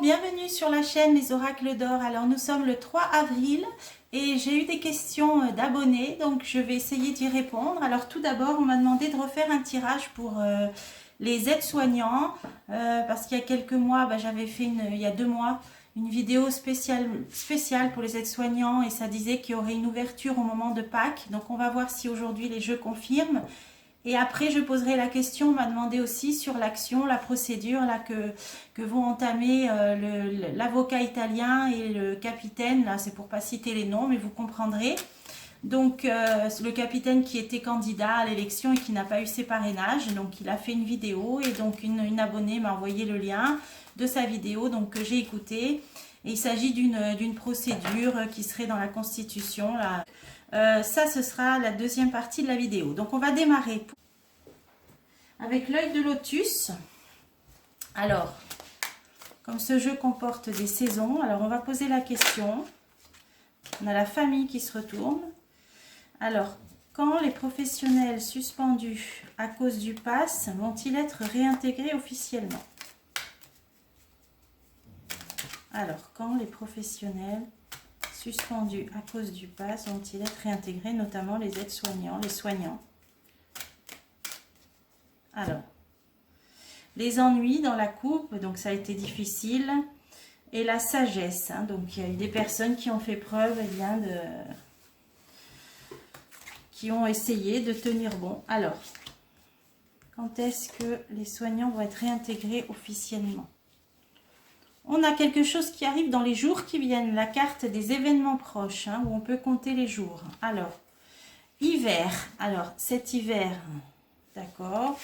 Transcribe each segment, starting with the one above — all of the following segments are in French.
bienvenue sur la chaîne Les Oracles d'Or. Alors nous sommes le 3 avril et j'ai eu des questions d'abonnés, donc je vais essayer d'y répondre. Alors tout d'abord, on m'a demandé de refaire un tirage pour les aides-soignants, parce qu'il y a quelques mois, j'avais fait il y a 2 mois, une vidéo spéciale pour les aides-soignants et ça disait qu'il y aurait une ouverture au moment de Pâques. Donc on va voir si aujourd'hui les jeux confirment. Et après, je poserai la question, on m'a demandé aussi sur l'action, la procédure là, que vont entamer l'avocat italien et le capitaine. Là, c'est pour pas citer les noms, mais vous comprendrez. Donc, le capitaine qui était candidat à l'élection et qui n'a pas eu ses parrainages. Donc, il a fait une vidéo et donc une abonnée m'a envoyé le lien de sa vidéo donc, que j'ai écouté. Et il s'agit d'une procédure qui serait dans la Constitution, là. Ça, ce sera la deuxième partie de la vidéo. Donc, on va démarrer avec l'œil de lotus. Alors, comme ce jeu comporte des saisons, alors on va poser la question. On a la famille qui se retourne. Alors, quand les professionnels suspendus à cause du pass vont-ils être réintégrés officiellement? Alors, quand les professionnels suspendus à cause du pass vont-ils être réintégrés, notamment les aides-soignants, les soignants? Alors, les ennuis dans la coupe, donc ça a été difficile, et la sagesse, hein, donc il y a eu des personnes qui ont fait preuve, qui ont essayé de tenir bon. Alors, quand est-ce que les soignants vont être réintégrés officiellement? On a quelque chose qui arrive dans les jours qui viennent, la carte des événements proches, hein, où on peut compter les jours. Alors, hiver, alors cet hiver, d'accord.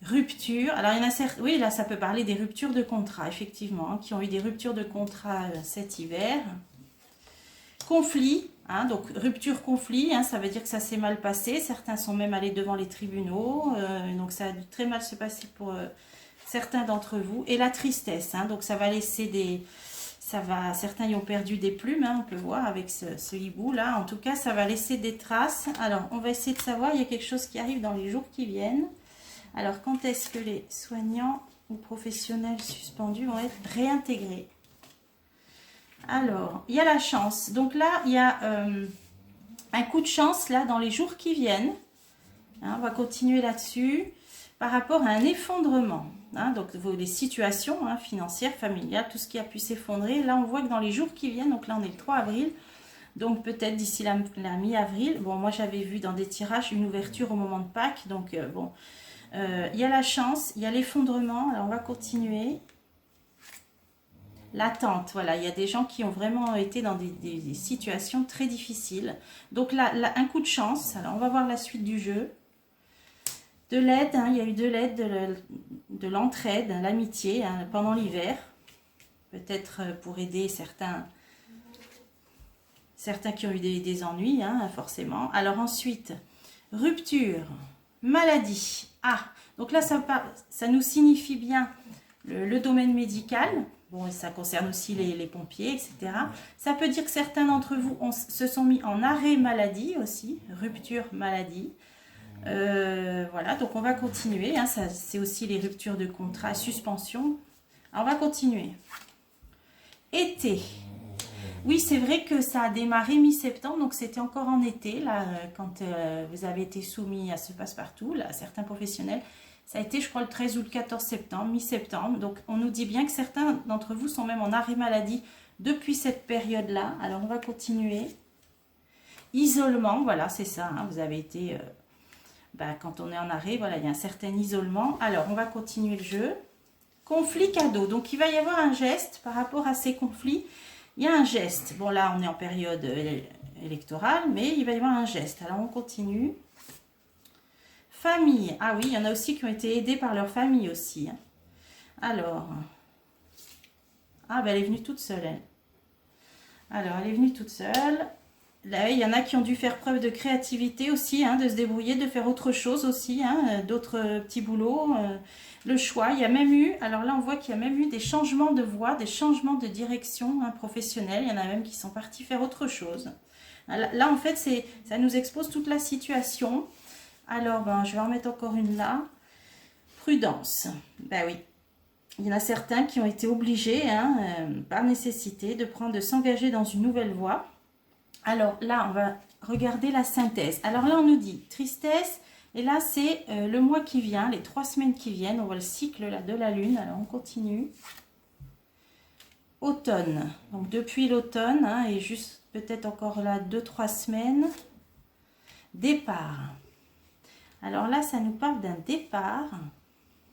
Rupture, alors il y en a certains, oui là ça peut parler des ruptures de contrat, effectivement, hein, qui ont eu des ruptures de contrat cet hiver. Conflit, hein, donc rupture, conflit, hein, ça veut dire que ça s'est mal passé, certains sont même allés devant les tribunaux, donc ça a dû très mal se passer pour certains d'entre vous. Et la tristesse, hein, donc ça va laisser certains y ont perdu des plumes, hein, on peut voir avec ce hibou là, en tout cas ça va laisser des traces. Alors on va essayer de savoir, il y a quelque chose qui arrive dans les jours qui viennent. Alors, quand est-ce que les soignants ou professionnels suspendus vont être réintégrés? Alors, il y a la chance. Donc là, il y a un coup de chance là dans les jours qui viennent. Hein, on va continuer là-dessus. Par rapport à un effondrement. Hein, donc, les situations hein, financières, familiales, tout ce qui a pu s'effondrer. Là, on voit que dans les jours qui viennent, donc là, on est le 3 avril. Donc, peut-être d'ici la mi-avril. Bon, moi, j'avais vu dans des tirages une ouverture au moment de Pâques. Donc, bon... il y a la chance, il y a l'effondrement. Alors on va continuer. L'attente, voilà, il y a des gens qui ont vraiment été dans des situations très difficiles. Donc là, un coup de chance. Alors on va voir la suite du jeu. De l'aide, hein, il y a eu de l'aide, de l'entraide, l'amitié hein, pendant l'hiver. Peut-être pour aider certains qui ont eu des ennuis, hein, forcément. Alors ensuite, rupture, maladie. Ah, donc là, ça nous signifie bien le domaine médical. Bon, ça concerne aussi les pompiers, etc. Ça peut dire que certains d'entre vous se sont mis en arrêt maladie aussi, rupture maladie. Voilà, donc on va continuer. Hein, c'est aussi les ruptures de contrat, suspension. Alors, on va continuer. Été. Oui, c'est vrai que ça a démarré mi-septembre, donc c'était encore en été, là, quand vous avez été soumis à ce passe-partout, là, certains professionnels. Ça a été, je crois, le 13 ou le 14 septembre, mi-septembre. Donc, on nous dit bien que certains d'entre vous sont même en arrêt maladie depuis cette période-là. Alors, on va continuer. Isolement, voilà, c'est ça. Hein, vous avez été, quand on est en arrêt, voilà, il y a un certain isolement. Alors, on va continuer le jeu. Conflit cadeau. Donc, il va y avoir un geste par rapport à ces conflits. Il y a un geste. Bon, là, on est en période électorale, mais il va y avoir un geste. Alors, on continue. Famille. Ah oui, il y en a aussi qui ont été aidés par leur famille aussi. Hein. Alors. Ah, ben, elle est venue toute seule, elle. Alors, elle est venue toute seule. Là, il y en a qui ont dû faire preuve de créativité aussi, hein, de se débrouiller, de faire autre chose aussi, hein, d'autres petits boulots. Le choix, il y a même eu, alors là on voit qu'il y a même eu des changements de voie, des changements de direction hein, professionnelle. Il y en a même qui sont partis faire autre chose. Là en fait, ça nous expose toute la situation. Alors, je vais en mettre encore une là. Prudence. Ben oui. il y en a certains qui ont été obligés, hein, par nécessité, de s'engager dans une nouvelle voie. Alors là, on va regarder la synthèse. Alors là, on nous dit tristesse, et là, c'est le mois qui vient, les 3 semaines qui viennent. On voit le cycle là, de la Lune. Alors, on continue. Automne. Donc, depuis l'automne, hein, et juste peut-être encore là 2-3 semaines. Départ. Alors là, ça nous parle d'un départ.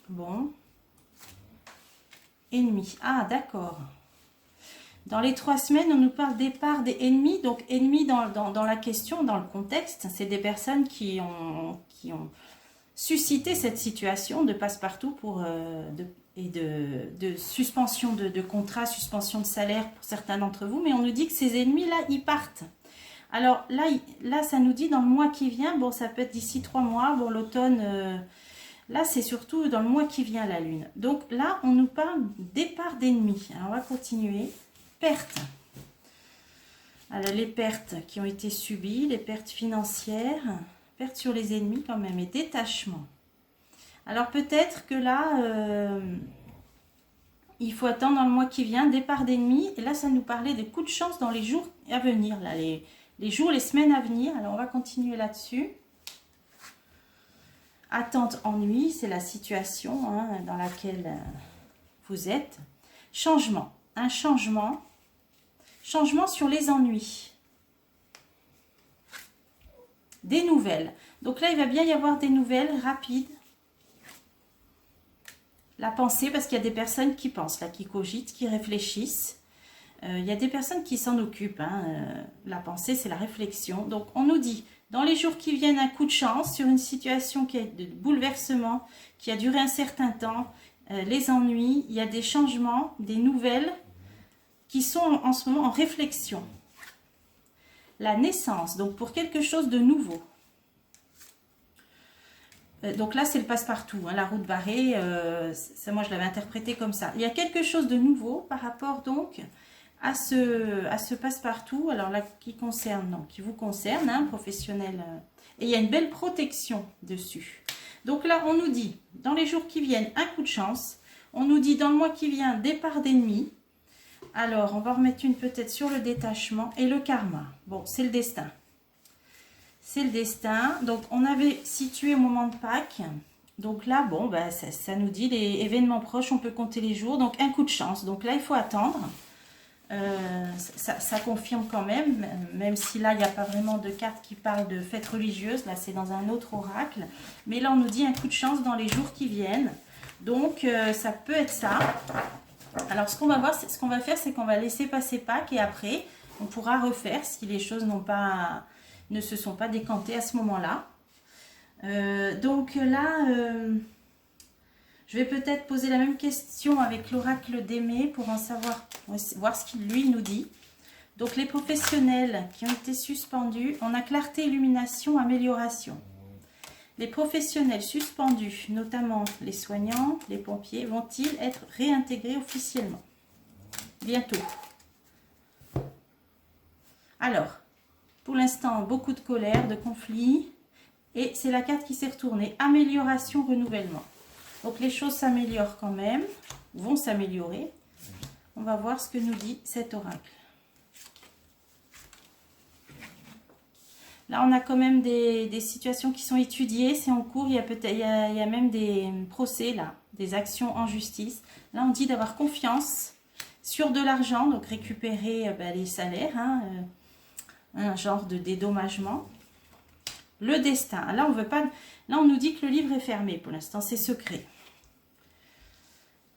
Bon. Ennemi. Ah, d'accord. Dans les 3 semaines, on nous parle départ des ennemis. Donc, ennemis dans la question, dans le contexte, c'est des personnes qui ont suscité cette situation de passe-partout et de suspension de contrat, suspension de salaire pour certains d'entre vous. Mais on nous dit que ces ennemis-là, ils partent. Alors là, ça nous dit dans le mois qui vient, bon, ça peut être d'ici 3 mois, bon, l'automne... Là, c'est surtout dans le mois qui vient, la Lune. Donc là, on nous parle départ d'ennemis. Alors, on va continuer. Pertes. Alors, les pertes qui ont été subies, les pertes financières, pertes sur les ennemis quand même, et détachement. Alors, peut-être que là, il faut attendre dans le mois qui vient, départ d'ennemis. Et là, ça nous parlait des coups de chance dans les jours à venir, là, les jours, les semaines à venir. Alors, on va continuer là-dessus. Attente, ennui, c'est la situation, hein, dans laquelle vous êtes. Changement, un changement. Changement sur les ennuis. Des nouvelles. Donc là, il va bien y avoir des nouvelles rapides. La pensée, parce qu'il y a des personnes qui pensent, là, qui cogitent, qui réfléchissent. Il y a des personnes qui s'en occupent. Hein. La pensée, c'est la réflexion. Donc, on nous dit... Dans les jours qui viennent, un coup de chance sur une situation qui est de bouleversement, qui a duré un certain temps, les ennuis, il y a des changements, des nouvelles qui sont en ce moment en réflexion. La naissance, donc pour quelque chose de nouveau. Donc là, c'est le passe-partout, hein, la route barrée, ça, moi je l'avais interprété comme ça. Il y a quelque chose de nouveau par rapport donc... à ce passe-partout, alors là, qui vous concerne, hein, professionnel, et il y a une belle protection dessus. Donc là, on nous dit, dans les jours qui viennent, un coup de chance, on nous dit, dans le mois qui vient, départ d'ennemis. Alors, on va remettre une peut-être sur le détachement et le karma. Bon, c'est le destin. C'est le destin. Donc, on avait situé au moment de Pâques. Donc là, bon, bah, ça nous dit, les événements proches, on peut compter les jours. Donc, un coup de chance. Donc là, il faut attendre. Ça confirme quand même si là il n'y a pas vraiment de carte qui parle de fête religieuse, là c'est dans un autre oracle, mais là on nous dit un coup de chance dans les jours qui viennent, donc ça peut être ça. Alors ce qu'on va voir, ce qu'on va faire, c'est qu'on va laisser passer Pâques et après on pourra refaire si les choses ne se sont pas décantées à ce moment-là. Donc là... je vais peut-être poser la même question avec l'oracle d'Aimé pour en savoir, voir ce qu'il lui nous dit. Donc les professionnels qui ont été suspendus, on a clarté, illumination, amélioration. Les professionnels suspendus, notamment les soignants, les pompiers, vont-ils être réintégrés officiellement? Bientôt. Alors, pour l'instant, beaucoup de colère, de conflits. Et c'est la carte qui s'est retournée. Amélioration, renouvellement. Donc les choses s'améliorent quand même, vont s'améliorer. On va voir ce que nous dit cet oracle. Là, on a quand même des situations qui sont étudiées, c'est en cours. Il y a même des procès, là, des actions en justice. Là, on dit d'avoir confiance sur de l'argent, donc récupérer les salaires, hein, un genre de dédommagement. Le destin. Là, on veut pas. Là, on nous dit que le livre est fermé pour l'instant, c'est secret.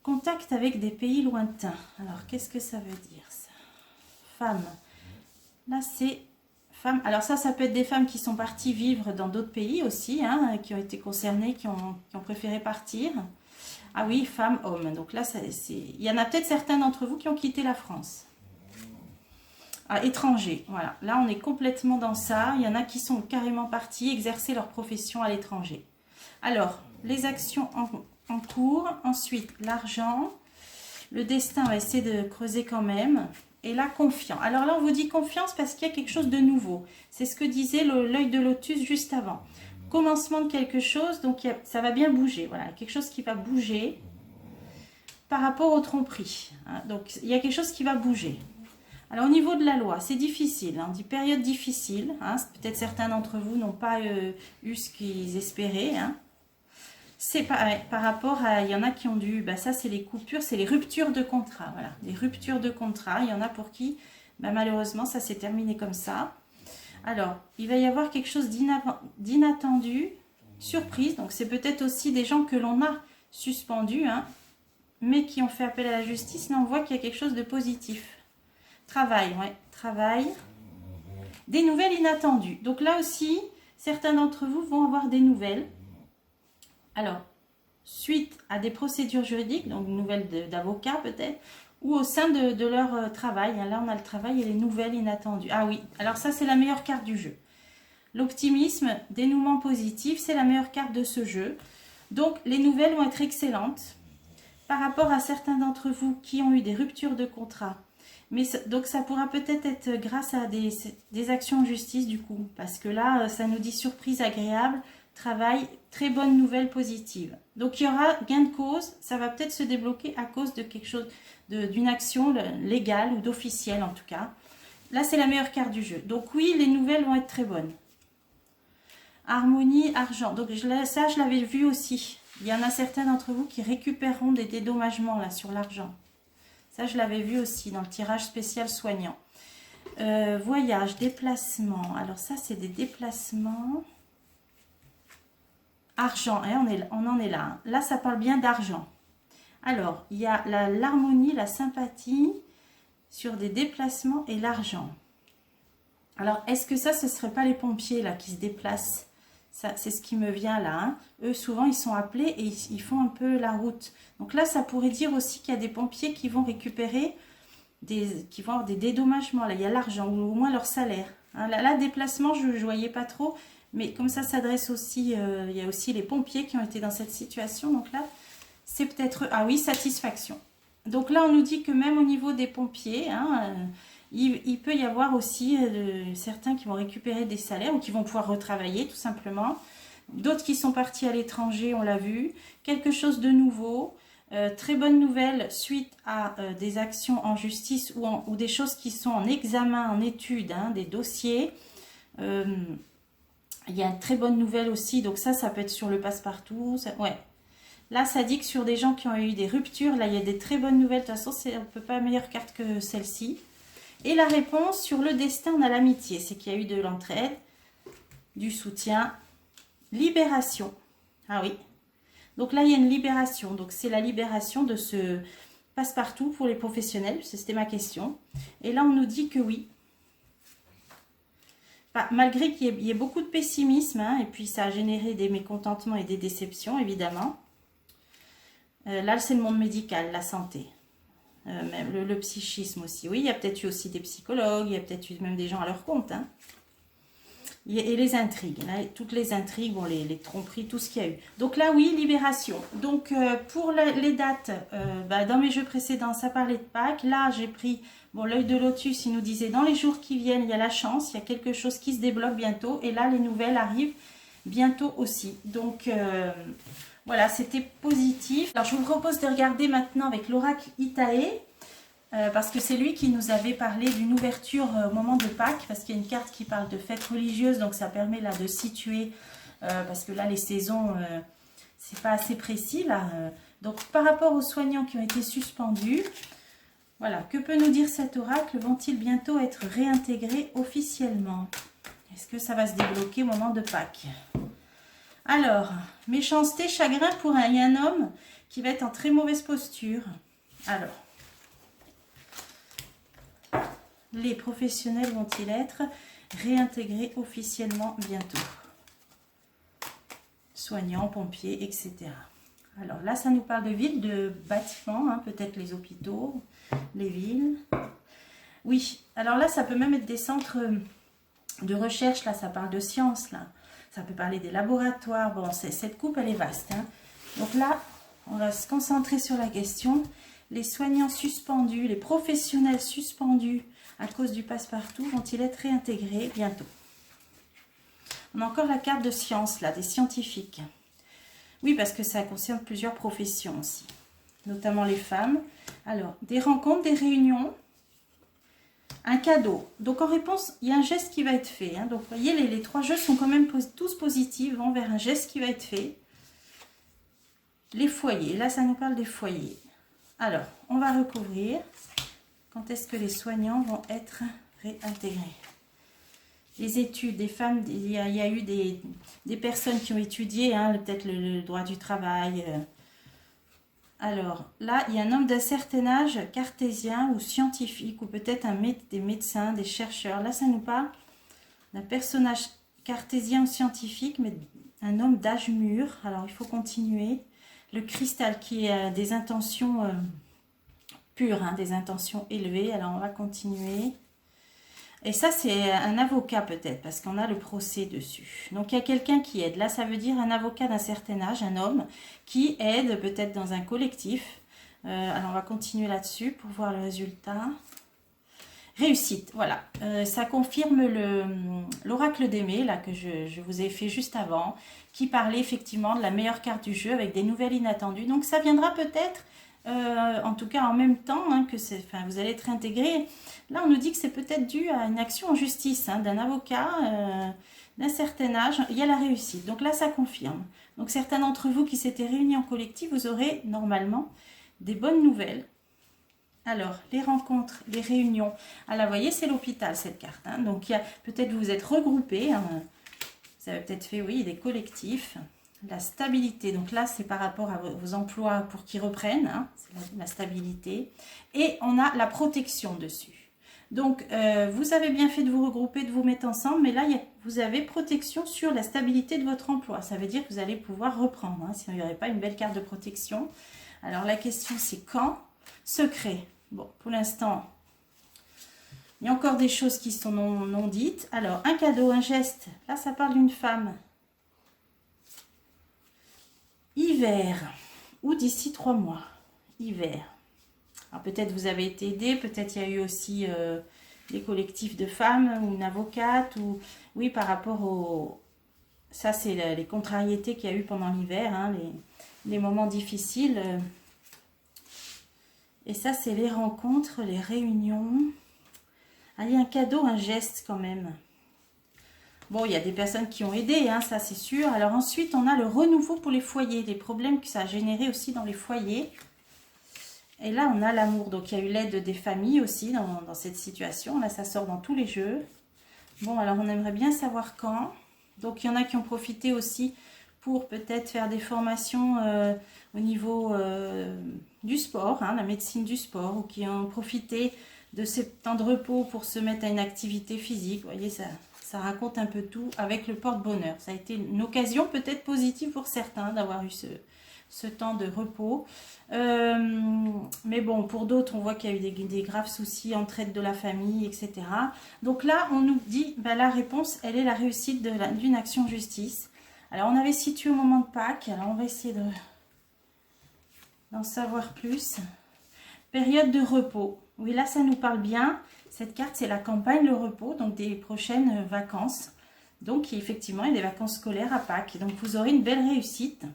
Contact avec des pays lointains. Alors, qu'est-ce que ça veut dire, ça? Femme. Là, c'est femme. Alors, ça peut être des femmes qui sont parties vivre dans d'autres pays aussi, hein, qui ont été concernées, qui ont préféré partir. Ah oui, femme, homme. Donc là, il y en a peut-être certains d'entre vous qui ont quitté la France. À étranger, voilà. Là, on est complètement dans ça. Il y en a qui sont carrément partis exercer leur profession à l'étranger. Alors, les actions en cours. Ensuite, l'argent. Le destin, on va essayer de creuser quand même. Et là, confiant. Alors là, on vous dit confiance parce qu'il y a quelque chose de nouveau. C'est ce que disait l'œil de lotus juste avant. Commencement de quelque chose, donc ça va bien bouger. Voilà, quelque chose qui va bouger. par rapport aux tromperies. Hein. Donc, il y a quelque chose qui va bouger. Alors, au niveau de la loi, c'est difficile. On dit période difficile. Hein. Peut-être certains d'entre vous n'ont pas eu ce qu'ils espéraient. Hein. C'est par rapport à... Il y en a qui ont dû... ça, c'est les coupures, c'est les ruptures de contrat. Voilà, les ruptures de contrat. Il y en a pour qui, malheureusement, ça s'est terminé comme ça. Alors, il va y avoir quelque chose d'inattendu, surprise. Donc, c'est peut-être aussi des gens que l'on a suspendus, hein, mais qui ont fait appel à la justice. Là, on voit qu'il y a quelque chose de positif. Travail, ouais, travail. Des nouvelles inattendues. Donc là aussi, certains d'entre vous vont avoir des nouvelles. Alors, suite à des procédures juridiques, donc nouvelles d'avocats peut-être, ou au sein de leur travail. Là, on a le travail et les nouvelles inattendues. Ah oui, alors ça, c'est la meilleure carte du jeu. L'optimisme, dénouement positif, c'est la meilleure carte de ce jeu. Donc, les nouvelles vont être excellentes par rapport à certains d'entre vous qui ont eu des ruptures de contrat. Mais donc ça pourra peut-être être grâce à des actions en justice du coup. Parce que là, ça nous dit surprise agréable, travail, très bonne nouvelle positive. Donc il y aura gain de cause, ça va peut-être se débloquer à cause de quelque chose, d'une action légale ou d'officielle en tout cas. Là, c'est la meilleure carte du jeu. Donc oui, les nouvelles vont être très bonnes. Harmonie, argent. Donc ça, je l'avais vu aussi. Il y en a certains d'entre vous qui récupéreront des dédommagements là sur l'argent. Ça, je l'avais vu aussi dans le tirage spécial soignant. Voyage, déplacement. Alors ça, c'est des déplacements. Argent, hein, on en est là. Hein. Là, ça parle bien d'argent. Alors, il y a l'harmonie, la sympathie sur des déplacements et l'argent. Alors, est-ce que ça, ce ne serait pas les pompiers là qui se déplacent? C'est ce qui me vient là. Hein. Eux, souvent, ils sont appelés et ils font un peu la route. Donc là, ça pourrait dire aussi qu'il y a des pompiers qui vont récupérer, qui vont avoir des dédommagements. Là, il y a l'argent ou au moins leur salaire. Hein. Là, déplacement, je ne voyais pas trop. Mais comme ça s'adresse aussi, il y a aussi les pompiers qui ont été dans cette situation. Donc là, c'est peut-être... Ah oui, satisfaction. Donc là, on nous dit que même au niveau des pompiers... Hein, il peut y avoir aussi certains qui vont récupérer des salaires ou qui vont pouvoir retravailler tout simplement. D'autres qui sont partis à l'étranger, on l'a vu. Quelque chose de nouveau. Très bonne nouvelle suite à des actions en justice ou des choses qui sont en examen, en étude, hein, des dossiers. Il y a une très bonne nouvelle aussi. Donc ça peut être sur le passe-partout. Ouais. Là, ça dit que sur des gens qui ont eu des ruptures, là, il y a des très bonnes nouvelles. De toute façon, c'est un peu pas meilleure carte que celle-ci. Et la réponse sur le destin, on a l'amitié. C'est qu'il y a eu de l'entraide, du soutien, libération. Ah oui. Donc là, il y a une libération. Donc c'est la libération de ce passe-partout pour les professionnels. C'était ma question. Et là, on nous dit que oui. Malgré qu'il y ait beaucoup de pessimisme, hein, et puis ça a généré des mécontentements et des déceptions, évidemment. Là, c'est le monde médical, la santé. Même le psychisme aussi. Oui, il y a peut-être eu aussi des psychologues, il y a peut-être eu même des gens à leur compte. Hein. Et les intrigues, là, toutes les intrigues, bon, les tromperies, tout ce qu'il y a eu. Donc là, oui, libération. Donc pour les dates, dans mes jeux précédents, ça parlait de Pâques. Là, j'ai pris, bon, l'œil de lotus, il nous disait, dans les jours qui viennent, il y a la chance, il y a quelque chose qui se débloque bientôt. Et là, les nouvelles arrivent bientôt aussi. Donc... voilà, c'était positif. Alors, je vous propose de regarder maintenant avec l'oracle Itaé, parce que c'est lui qui nous avait parlé d'une ouverture au moment de Pâques, parce qu'il y a une carte qui parle de fête religieuse, donc ça permet là de situer, parce que là, les saisons, c'est pas assez précis là. Donc, par rapport aux soignants qui ont été suspendus, voilà, que peut nous dire cet oracle? Vont-ils bientôt être réintégrés officiellement? Est-ce que ça va se débloquer au moment de Pâques? Alors, méchanceté, chagrin pour un homme qui va être en très mauvaise posture. Alors, les professionnels vont-ils être réintégrés officiellement bientôt? Soignants, pompiers, etc. Alors là, ça nous parle de villes, de bâtiments, hein, peut-être les hôpitaux, les villes. Oui, alors là, ça peut même être des centres de recherche, là, ça parle de sciences, là. Ça peut parler des laboratoires. Bon, cette coupe, elle est vaste. Hein. Donc là, on va se concentrer sur la question. Les soignants suspendus, les professionnels suspendus à cause du passe-partout, vont-ils être réintégrés bientôt? On a encore la carte de science, là, des scientifiques. Oui, parce que ça concerne plusieurs professions aussi. notamment les femmes. Alors, des rencontres, des réunions, un cadeau. Donc, en réponse, il y a un geste qui va être fait. Hein. Donc, vous voyez, les trois jeux sont quand même tous positifs, vont vers un geste qui va être fait. Les foyers. Là, ça nous parle des foyers. Alors, on va recouvrir. Quand est-ce que les soignants vont être réintégrés? Les études des femmes, il y a eu des personnes qui ont étudié, hein, peut-être le droit du travail. Alors, là, il y a un homme d'un certain âge, cartésien ou scientifique, ou peut-être des médecins, des chercheurs. Là, ça nous parle d'un personnage cartésien ou scientifique, mais un homme d'âge mûr. Alors, il faut continuer. Le cristal qui a des intentions pures, hein, des intentions élevées. Alors, on va continuer. Et ça, c'est un avocat peut-être, parce qu'on a le procès dessus. Donc, il y a quelqu'un qui aide. Là, ça veut dire un avocat d'un certain âge, un homme, qui aide peut-être dans un collectif. Alors, on va continuer là-dessus pour voir le résultat. Réussite, voilà. Ça confirme l'oracle d'Aimé, là, que je vous ai fait juste avant, qui parlait effectivement de la meilleure carte du jeu avec des nouvelles inattendues. Donc, ça viendra peut-être... en tout cas en même temps hein, que vous allez être intégré. Là, on nous dit que c'est peut-être dû à une action en justice hein, d'un avocat d'un certain âge. Il y a la réussite. Donc là, ça confirme. Donc certains d'entre vous qui s'étaient réunis en collectif, vous aurez normalement des bonnes nouvelles. Alors, les rencontres, les réunions. Ah là, vous voyez, c'est l'hôpital cette carte. Hein. Donc, peut-être vous êtes regroupés. Hein. Vous avez peut-être fait, oui, des collectifs. La stabilité, donc là c'est par rapport à vos emplois pour qu'ils reprennent, hein, c'est la stabilité. Et on a la protection dessus. Donc vous avez bien fait de vous regrouper, de vous mettre ensemble, mais là vous avez protection sur la stabilité de votre emploi. Ça veut dire que vous allez pouvoir reprendre, hein, s'il n'y aurait pas une belle carte de protection. Alors la question c'est quand? Secret. Bon, pour l'instant, il y a encore des choses qui sont non dites. Alors un cadeau, un geste, là ça parle d'une femme. Hiver, ou d'ici 3 mois, hiver. Alors peut-être vous avez été aidé, peut-être il y a eu aussi des collectifs de femmes, ou une avocate, ou oui par rapport au... Ça c'est les contrariétés qu'il y a eu pendant l'hiver, hein, les moments difficiles. Et ça c'est les rencontres, les réunions. Ah, il y a un cadeau, un geste quand même. Bon, il y a des personnes qui ont aidé, hein, ça c'est sûr. Alors ensuite, on a le renouveau pour les foyers, les problèmes que ça a généré aussi dans les foyers. Et là, on a l'amour. Donc, il y a eu l'aide des familles aussi dans cette situation. Là, ça sort dans tous les jeux. Bon, alors on aimerait bien savoir quand. Donc, il y en a qui ont profité aussi pour peut-être faire des formations au niveau du sport, hein, la médecine du sport, ou qui ont profité de ce temps de repos pour se mettre à une activité physique. Vous voyez, ça raconte un peu tout avec le porte-bonheur. Ça a été une occasion peut-être positive pour certains d'avoir eu ce temps de repos. Mais bon, pour d'autres, on voit qu'il y a eu des graves soucis, entraide de la famille, etc. Donc là, on nous dit, ben, la réponse, elle est la réussite d'une action justice. Alors, on avait situé au moment de Pâques. Alors, on va essayer d'en savoir plus. Période de repos. Oui, là, ça nous parle bien. Cette carte, c'est la campagne, le repos, donc des prochaines vacances. Donc, effectivement, il y a des vacances scolaires à Pâques. Donc, vous aurez une belle réussite.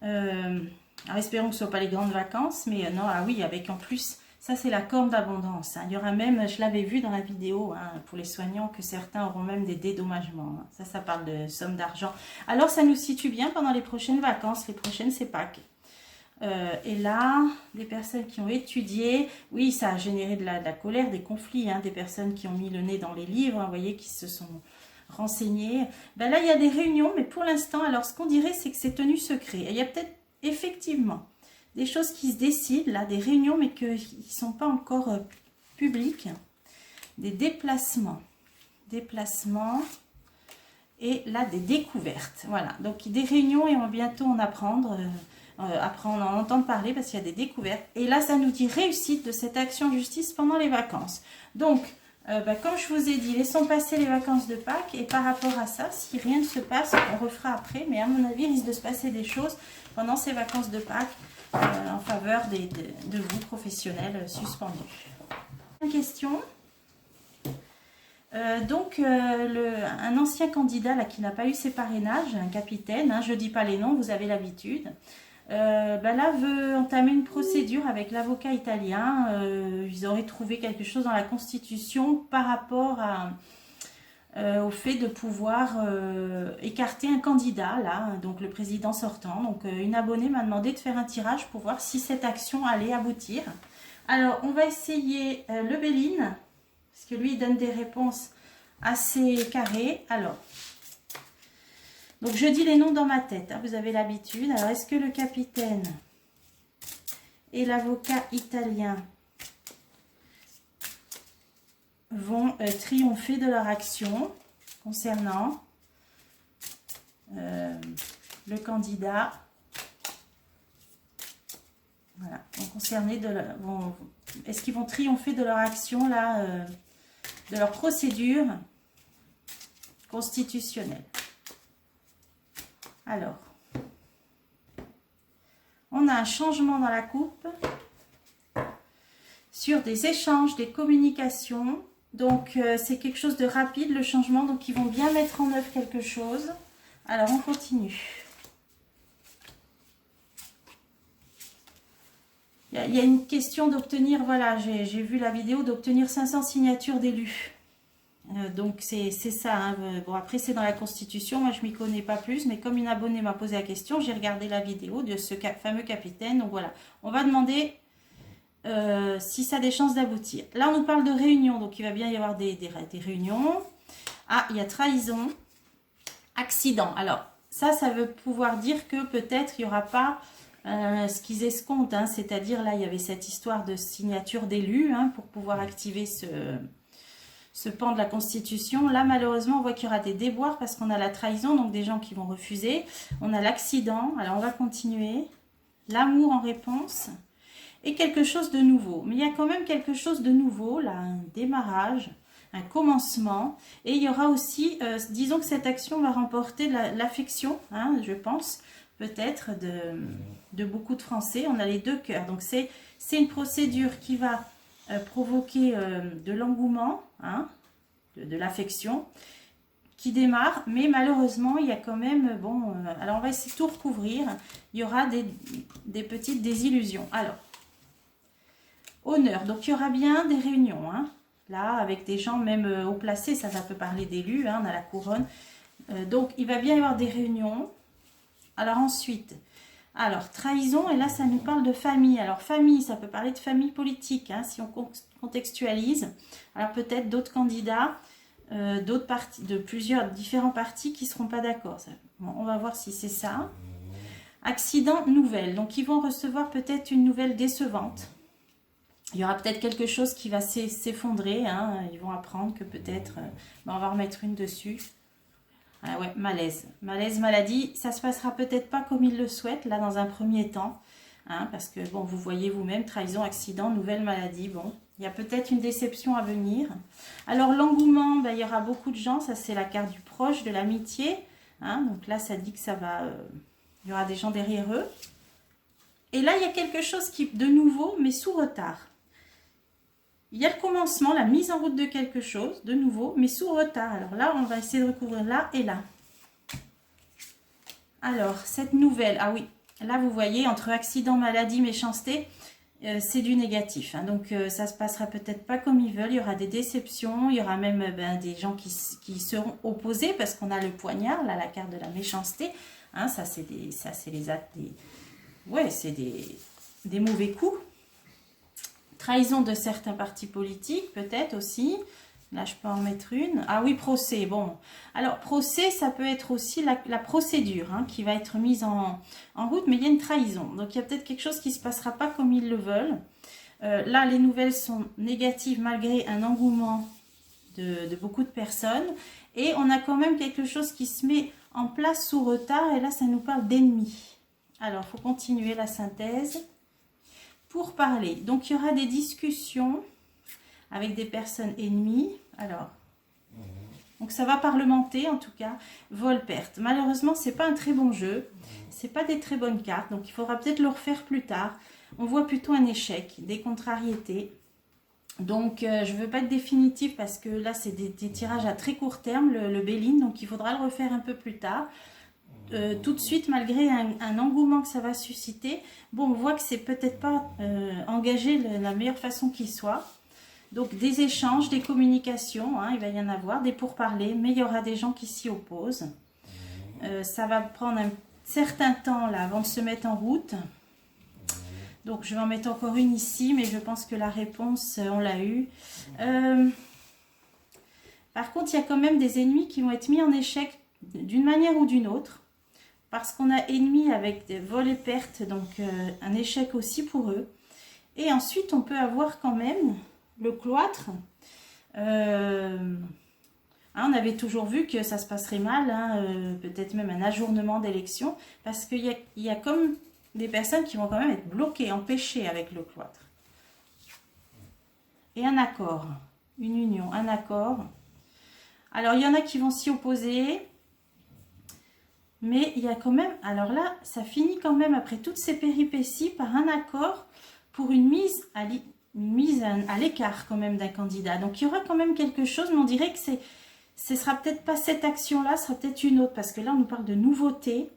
Alors, espérons que ce ne soient pas les grandes vacances. Mais non, ah oui, avec en plus, ça, c'est la corne d'abondance. Hein. Il y aura même, je l'avais vu dans la vidéo, hein, pour les soignants, que certains auront même des dédommagements. Hein. Ça parle de somme d'argent. Alors, ça nous situe bien pendant les prochaines vacances. Les prochaines, c'est Pâques. Et là, des personnes qui ont étudié, oui, ça a généré de la colère, des conflits, hein, des personnes qui ont mis le nez dans les livres, hein, vous voyez, qui se sont renseignées. Ben là, il y a des réunions, mais pour l'instant, alors ce qu'on dirait, c'est que c'est tenu secret. Et il y a peut-être effectivement des choses qui se décident, là, des réunions, mais qui ne sont pas encore publiques. Des déplacements. Et là, des découvertes. Voilà, donc des réunions et on va bientôt en apprendre. Après on en entend parler parce qu'il y a des découvertes. Et là, ça nous dit réussite de cette action de justice pendant les vacances. Donc, comme je vous ai dit, laissons passer les vacances de Pâques. Et par rapport à ça, si rien ne se passe, on refera après. Mais à mon avis, il risque de se passer des choses pendant ces vacances de Pâques en faveur de vous, professionnels suspendus. Une question. Un ancien candidat là, qui n'a pas eu ses parrainages, un capitaine, hein, je ne dis pas les noms, vous avez l'habitude. là veut entamer une procédure avec l'avocat italien. Ils auraient trouvé quelque chose dans la Constitution par rapport au fait de pouvoir écarter un candidat, là, donc le président sortant. Donc une abonnée m'a demandé de faire un tirage pour voir si cette action allait aboutir. Alors on va essayer le Béline, parce que lui il donne des réponses assez carrées. Alors, donc je dis les noms dans ma tête, hein, vous avez l'habitude. Alors est-ce que le capitaine et l'avocat italien vont triompher de leur action concernant le candidat? Voilà, est-ce qu'ils vont triompher de leur action là, de leur procédure constitutionnelle? Alors, on a un changement dans la coupe sur des échanges, des communications. Donc, c'est quelque chose de rapide, le changement. Donc, ils vont bien mettre en œuvre quelque chose. Alors, on continue. Il y a une question d'obtenir, voilà, j'ai vu la vidéo, d'obtenir 500 signatures d'élus. Donc, c'est ça. Hein. Bon, après, c'est dans la Constitution. Moi, je m'y connais pas plus. Mais comme une abonnée m'a posé la question, j'ai regardé la vidéo de ce fameux capitaine. Donc, voilà. On va demander si ça a des chances d'aboutir. Là, on nous parle de réunion. Donc, il va bien y avoir des réunions. Ah, il y a trahison. Accident. Alors, ça veut pouvoir dire que peut-être il n'y aura pas ce qu'ils escomptent. Hein. C'est-à-dire, là, il y avait cette histoire de signature d'élus pour pouvoir activer ce pan de la Constitution. Là, malheureusement, on voit qu'il y aura des déboires parce qu'on a la trahison, donc des gens qui vont refuser. On a l'accident. Alors, on va continuer. L'amour en réponse. Et quelque chose de nouveau. Mais il y a quand même quelque chose de nouveau, là, un démarrage, un commencement. Et il y aura aussi, disons que cette action va remporter l'affection, je pense, peut-être, de beaucoup de Français. On a les deux cœurs. Donc, c'est une procédure qui va provoquer de l'engouement, de l'affection qui démarre, mais malheureusement il y a quand même, bon, alors on va essayer de tout recouvrir, il y aura des petites désillusions. Alors, honneur, donc il y aura bien des réunions, là avec des gens même haut placés, ça peut parler d'élus, on a la couronne, donc il va bien y avoir des réunions. Alors ensuite, alors trahison, et là ça nous parle de famille. Alors famille, ça peut parler de famille politique, si on contextualise. Alors peut-être d'autres candidats, d'autres partis, de plusieurs différents partis qui ne seront pas d'accord. Bon, on va voir si c'est ça. Accident, nouvelle. Donc ils vont recevoir peut-être une nouvelle décevante. Il y aura peut-être quelque chose qui va s'effondrer. Ils vont apprendre que peut-être... on va remettre une dessus. Ah ouais, malaise. Malaise, maladie, ça se passera peut-être pas comme il le souhaite, là, dans un premier temps. Parce que, bon, vous voyez vous-même, trahison, accident, nouvelle maladie, bon. Il y a peut-être une déception à venir. Alors, l'engouement, il y aura beaucoup de gens, ça c'est la carte du proche, de l'amitié. Donc là, ça dit que ça va... il y aura des gens derrière eux. Et là, il y a quelque chose de nouveau, mais sous retard. Il y a le commencement, la mise en route de quelque chose, de nouveau, mais sous retard. Alors là, on va essayer de recouvrir là et là. Alors, cette nouvelle, ah oui, là vous voyez, entre accident, maladie, méchanceté, c'est du négatif. Donc ça se passera peut-être pas comme ils veulent, il y aura des déceptions, il y aura même des gens qui seront opposés parce qu'on a le poignard, là, la carte de la méchanceté. Ça c'est les actes, c'est des mauvais coups. Trahison de certains partis politiques, peut-être aussi. Là, je peux en mettre une. Ah oui, procès. Bon, alors procès, ça peut être aussi la procédure qui va être mise en route, mais il y a une trahison. Donc, il y a peut-être quelque chose qui ne se passera pas comme ils le veulent. Là, les nouvelles sont négatives malgré un engouement de beaucoup de personnes. Et on a quand même quelque chose qui se met en place sous retard. Et là, ça nous parle d'ennemis. Alors, il faut continuer la synthèse. Pour parler. Donc, il y aura des discussions avec des personnes ennemies. Alors, donc ça va parlementer en tout cas. Vol-perte. Malheureusement, c'est pas un très bon jeu. C'est pas des très bonnes cartes. Donc, il faudra peut-être le refaire plus tard. On voit plutôt un échec, des contrariétés. Donc, je ne veux pas être définitive parce que là, c'est des tirages à très court terme, le Béline. Donc, il faudra le refaire un peu plus tard. tout de suite, malgré un engouement que ça va susciter. Bon, on voit que c'est peut-être pas engagé de la meilleure façon qui soit. Donc des échanges, des communications, hein, il va y en avoir, des pourparlers, mais il y aura des gens qui s'y opposent. Ça va prendre un certain temps là avant de se mettre en route. Donc je vais en mettre encore une ici, mais je pense que la réponse, on l'a eue. Par contre, il y a quand même des ennemis qui vont être mis en échec d'une manière ou d'une autre. Parce qu'on a ennemis avec des vols et pertes, donc un échec aussi pour eux. Et ensuite, on peut avoir quand même le cloître. On avait toujours vu que ça se passerait mal, hein, peut-être même un ajournement d'élection, parce qu'il y a comme des personnes qui vont quand même être bloquées, empêchées avec le cloître. Et un accord, une union, un accord. Alors, il y en a qui vont s'y opposer. Mais il y a quand même, alors là, ça finit quand même après toutes ces péripéties par un accord pour une mise à l'écart quand même d'un candidat. Donc il y aura quand même quelque chose, mais on dirait que ce sera peut-être pas cette action-là, ce sera peut-être une autre, parce que là on nous parle de nouveauté.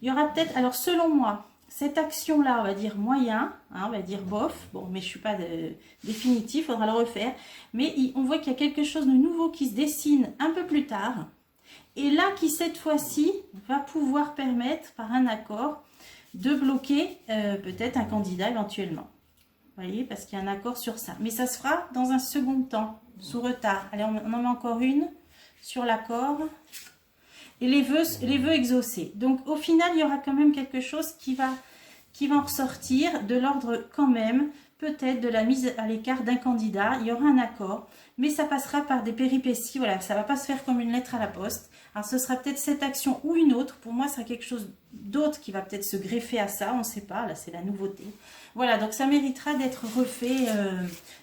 Il y aura peut-être, alors selon moi, cette action-là, on va dire moyen, hein, on va dire bof, bon, mais je ne suis pas définitive, il faudra le refaire. Mais on voit qu'il y a quelque chose de nouveau qui se dessine un peu plus tard. Et là, qui cette fois-ci va pouvoir permettre, par un accord, de bloquer peut-être un candidat éventuellement. Vous voyez, parce qu'il y a un accord sur ça. Mais ça se fera dans un second temps, sous retard. Allez, on en met encore une sur l'accord. Et les vœux exaucés. Donc, au final, il y aura quand même quelque chose qui va en ressortir de l'ordre quand même, peut-être de la mise à l'écart d'un candidat. Il y aura un accord, mais ça passera par des péripéties. Voilà, ça ne va pas se faire comme une lettre à la poste. Alors, ce sera peut-être cette action ou une autre. Pour moi, ce sera quelque chose d'autre qui va peut-être se greffer à ça. On ne sait pas. Là, c'est la nouveauté. Voilà, donc ça méritera d'être refait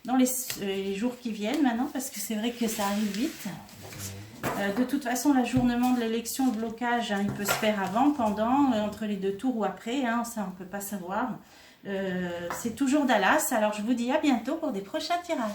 dans les jours qui viennent maintenant, parce que c'est vrai que ça arrive vite. De toute façon, l'ajournement de l'élection, le blocage, hein, il peut se faire avant, pendant, entre les deux tours ou après. Hein, ça, on ne peut pas savoir. C'est toujours Dallas. Alors, je vous dis à bientôt pour des prochains tirages.